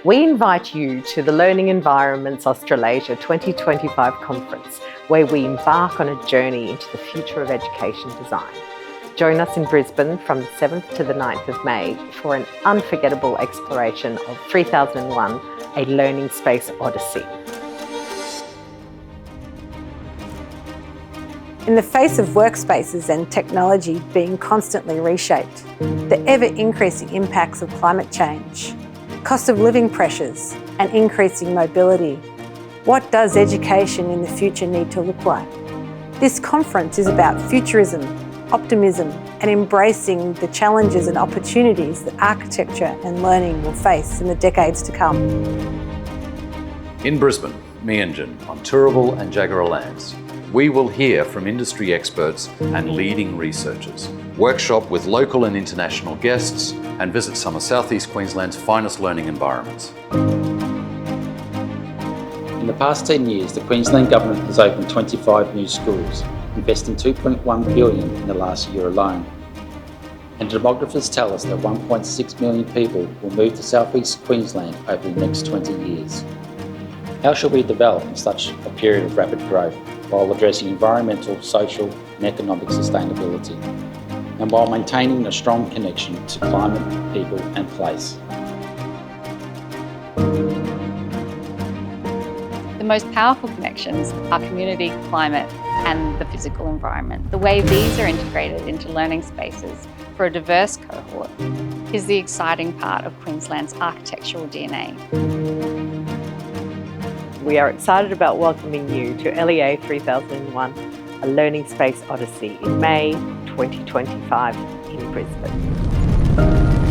We invite you to the Learning Environments Australasia 2025 conference, where we embark on a journey into the future of education design. Join us in Brisbane from the 7th to the 9th of May for an unforgettable exploration of 3001, a learning space odyssey. In the face of workspaces and technology being constantly reshaped, the ever-increasing impacts of climate change, cost of living pressures and increasing mobility, what does education in the future need to look like? This conference is about futurism, optimism and embracing the challenges and opportunities that architecture and learning will face in the decades to come. In Brisbane, Meanjin, on Turrbal and Jagera lands, we will hear from industry experts and leading researchers, workshop with local and international guests, and visit some of South East Queensland's finest learning environments. In the past 10 years, the Queensland Government has opened 25 new schools, investing $2.1 billion in the last year alone. And demographers tell us that 1.6 million people will move to South East Queensland over the next 20 years. How shall we develop in such a period of rapid growth while addressing environmental, social and economic sustainability, and while maintaining a strong connection to climate, people and place? The most powerful connections are community, climate and the physical environment. The way these are integrated into learning spaces for a diverse cohort is the exciting part of Queensland's architectural DNA. We are excited about welcoming you to LEA 3001, a learning space odyssey in May 2025 in Brisbane.